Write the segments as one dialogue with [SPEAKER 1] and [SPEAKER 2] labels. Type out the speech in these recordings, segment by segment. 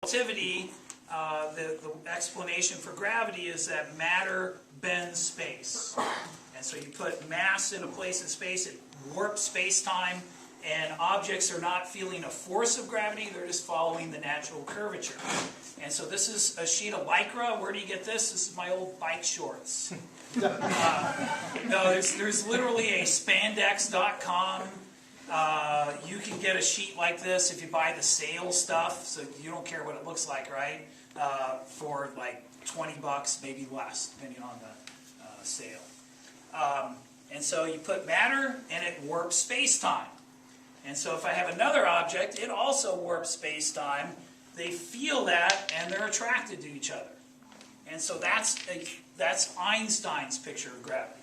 [SPEAKER 1] relativity, the explanation for gravity is that matter bends space. And so you put mass in a place in space, it warps space-time, and objects are not feeling a force of gravity, they're just following the natural curvature. And so this is a sheet of Lycra. Where do you get this? This is my old bike shorts. No, there's literally a spandex.com. You can get a sheet like this if you buy the sale stuff, so you don't care what it looks like, right? For like 20 bucks, maybe less, depending on the sale. And so you put matter, and it warps space-time. And so if I have another object, it also warps space-time. They feel that, and they're attracted to each other. And so that's Einstein's picture of gravity.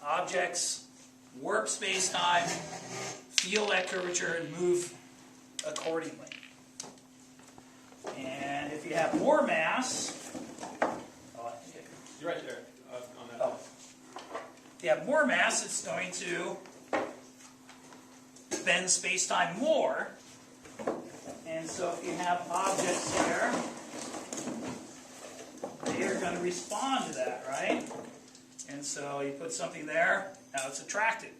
[SPEAKER 1] Objects warp space-time, feel that curvature, and move accordingly. And if you have more mass...
[SPEAKER 2] You're right there on that.
[SPEAKER 1] Oh. If you have more mass, it's going to bend space-time more. And so if you have objects here, they are going to respond to that, right? And so you put something there, now it's attracted.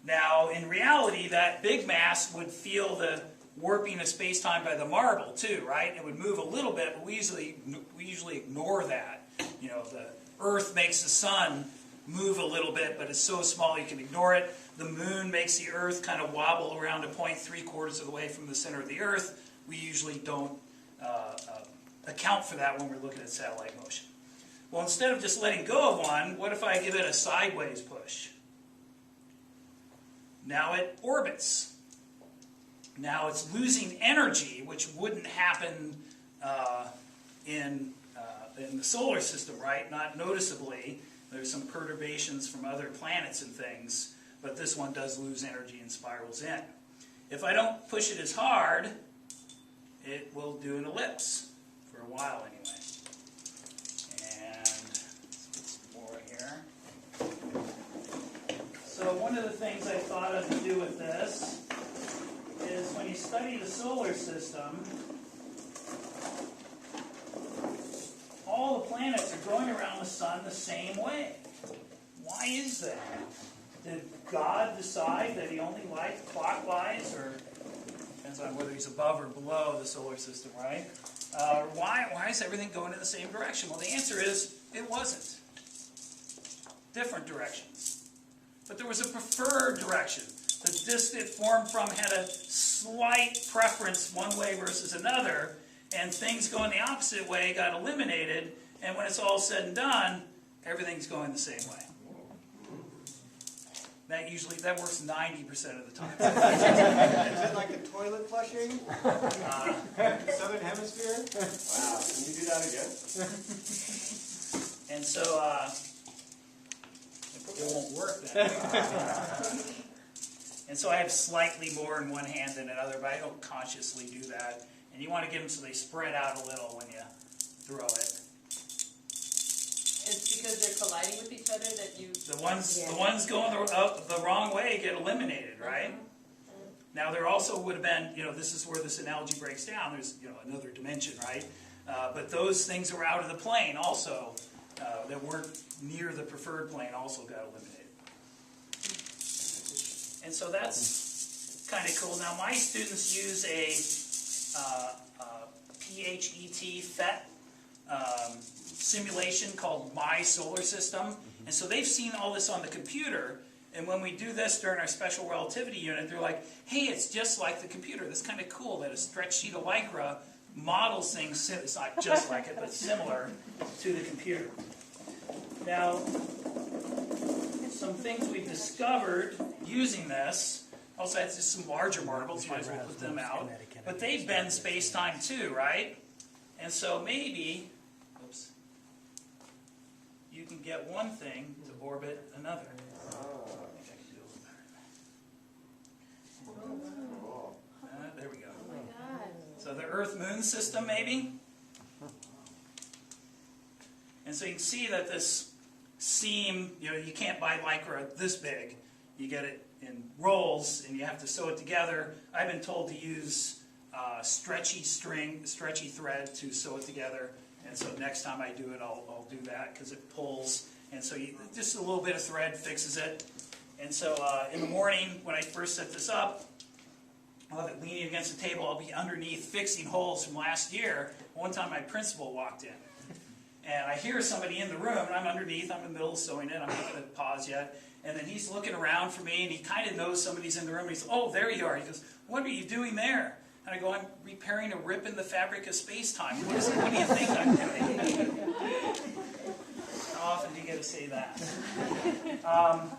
[SPEAKER 1] Now, in reality, that big mass would feel the warping of space-time by the marble, too, right? It would move a little bit, but we usually ignore that. You know, the Earth makes the sun move a little bit, but it's so small you can ignore it. The moon makes the Earth kind of wobble around a point 3/4 of the way from the center of the Earth. We usually don't account for that when we're looking at satellite motion. Well, instead of just letting go of one, what if I give it a sideways push? Now it orbits. Now it's losing energy, which wouldn't happen in the solar system, right? Not noticeably. There's some perturbations from other planets and things, but this one does lose energy and spirals in. If I don't push it as hard, it will do an ellipse for a while anyway. And let's get some more here. So one of the things I thought of to do with this is when you study the solar system, all the planets are going around the sun the same way. Why is that? Did God decide that he only liked clockwise, or depends on whether he's above or below the solar system, right? Why is everything going in the same direction? Well, the answer is it wasn't. Different directions. But there was a preferred direction. The disk it formed from had a slight preference one way versus another, and things going the opposite way got eliminated, and when it's all said and done, everything's going the same way. That works 90% of the time.
[SPEAKER 3] Is it like the toilet flushing? Southern Hemisphere?
[SPEAKER 2] Wow, can you do that again?
[SPEAKER 1] And so, it won't work then. And so I have slightly more in one hand than another, but I don't consciously do that. And you want to get them so they spread out a little when you throw it.
[SPEAKER 4] It's because they're colliding with each other that you...
[SPEAKER 1] The ones going the wrong way get eliminated, right? Now there also would have been, this is where this analogy breaks down. There's, another dimension, right? But those things that were out of the plane also, that weren't near the preferred plane, also got eliminated. And so that's kind of cool. Now my students use a PHET simulation called My Solar System. And so they've seen all this on the computer. And when we do this during our special relativity unit, they're like, hey, it's just like the computer. That's kind of cool that a stretch sheet of Lycra models things. It's not just like it, but similar to the computer. Now, some things we've discovered using this. Also, it's just some larger marbles. Might as well put them out. But they bend space-time too, right? And so maybe, you can get one thing to orbit another. I think I can do a little better. There we go.
[SPEAKER 4] Oh my God.
[SPEAKER 1] So the Earth-Moon system, maybe? And so you can see that this seam, you can't buy Lycra this big. You get it in rolls, and you have to sew it together. I've been told to use stretchy thread to sew it together. And so next time I do it, I'll do that because it pulls. And so just a little bit of thread fixes it. And so in the morning, when I first set this up, I'll have it leaning against the table. I'll be underneath fixing holes from last year. One time my principal walked in. And I hear somebody in the room, and I'm underneath. I'm in the middle of sewing it. I'm not going to pause yet. And then he's looking around for me, and he kind of knows somebody's in the room. He says, "Oh, there you are." He goes, "What are you doing there?" And I go, "I'm repairing a rip in the fabric of space-time. What do you think I'm doing?" How often do you get to say that?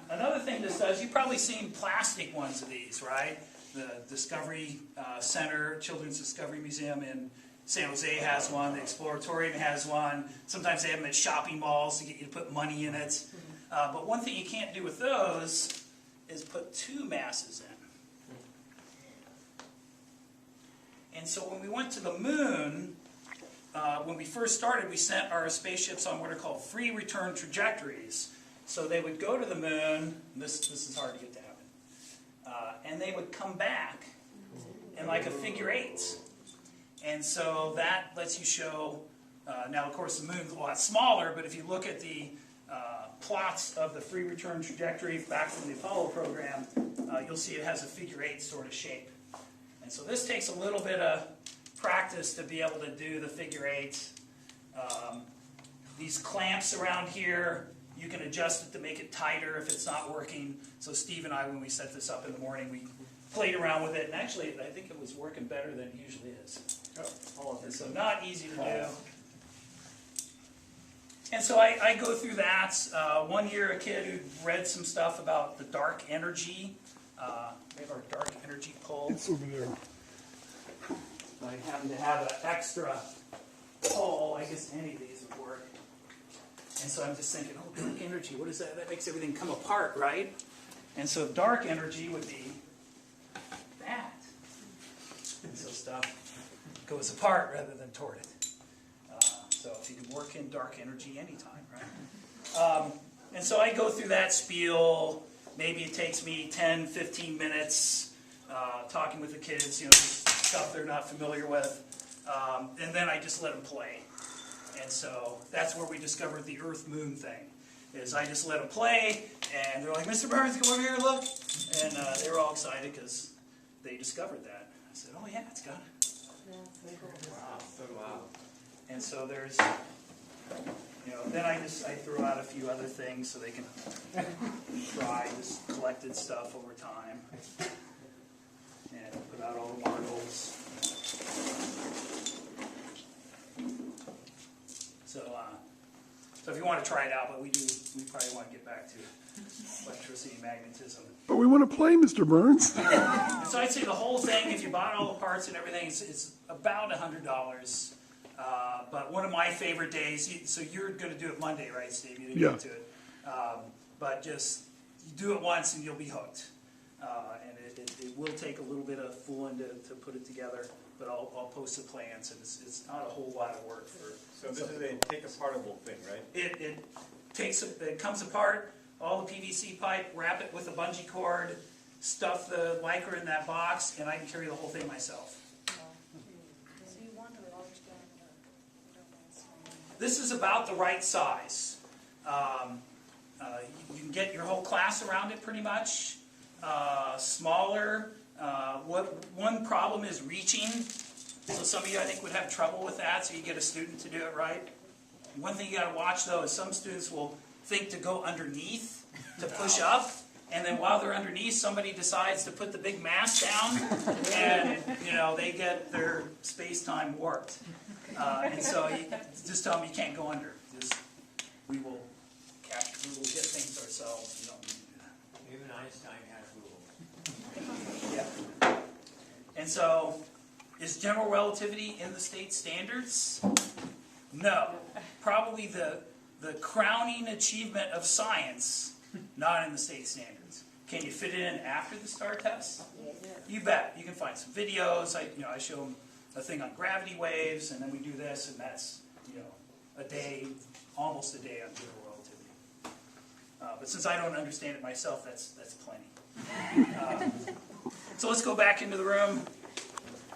[SPEAKER 1] Another thing this does, you've probably seen plastic ones of these, right? The Discovery Center, Children's Discovery Museum in San Jose has one. The Exploratorium has one. Sometimes they have them at shopping malls to get you to put money in it. But one thing you can't do with those is put two masses in. And so when we went to the moon, when we first started, we sent our spaceships on what are called free return trajectories. So they would go to the moon. This is hard to get to happen. And they would come back in like a figure eight. And so that lets you show, now of course the moon's a lot smaller, but if you look at the plots of the free return trajectory back from the Apollo program, you'll see it has a figure eight sort of shape. And so this takes a little bit of practice to be able to do the figure eight. These clamps around here, you can adjust it to make it tighter if it's not working. So Steve and I, when we set this up in the morning, we played around with it, and actually I think it was working better than it usually is. So not easy to do. And so I go through that. One year a kid who read some stuff about the dark energy. We have our dark energy pole.
[SPEAKER 5] It's over there.
[SPEAKER 1] I happen to have an extra pole. I guess any of these would work. And so I'm just thinking, oh, dark energy, what is that? That makes everything come apart, right? And so dark energy would be that. And so stuff goes apart rather than toward it. So if you can work in dark energy anytime, right? And so I go through that spiel. Maybe it takes me 10, 15 minutes talking with the kids, just stuff they're not familiar with. And then I just let them play. And so that's where we discovered the Earth-Moon thing. Is I just let them play, and they're like, "Mr. Burns, come over here and look." And they were all excited because they discovered that. I said, "Oh yeah, it's got it."
[SPEAKER 3] Wow.
[SPEAKER 1] And so there's, then I throw out a few other things so they can try this collected stuff over time. And put out all the marbles. So if you want to try it out, but we probably want to get back to electricity and magnetism.
[SPEAKER 5] But we want to play, Mr. Burns.
[SPEAKER 1] And so I'd say the whole thing, if you bought all the parts and everything, it's about $100. But one of my favorite days, so you're going to do it Monday, right, Steve? You didn't get to it. But just, you do it once and you'll be hooked. And it will take a little bit of fooling to put it together, but I'll post the plans, and it's not a whole lot of work for.
[SPEAKER 3] So this is a take-apartable thing, right?
[SPEAKER 1] It comes apart, all the PVC pipe, wrap it with a bungee cord, stuff the lycra in that box, and I can carry the whole thing myself.
[SPEAKER 4] So you want a large diameter?
[SPEAKER 1] This is about the right size. You can get your whole class around it pretty much. Smaller. One problem is reaching. So some of you, I think, would have trouble with that, so you get a student to do it right. One thing you got to watch, though, is some students will think to go underneath to push up, and then while they're underneath, somebody decides to put the big mass down, and they get their space-time warped. And so you just tell them you can't go under. We will get things ourselves. You don't need to do that.
[SPEAKER 3] Even Einstein has rules.
[SPEAKER 1] Yeah. And so, is general relativity in the state standards? No. Probably the crowning achievement of science, not in the state standards. Can you fit it in after the STAR test? You bet. You can find some videos. I show them a thing on gravity waves, and then we do this, and that's a day, almost a day on general relativity. But since I don't understand it myself, that's plenty. So let's go back into the room.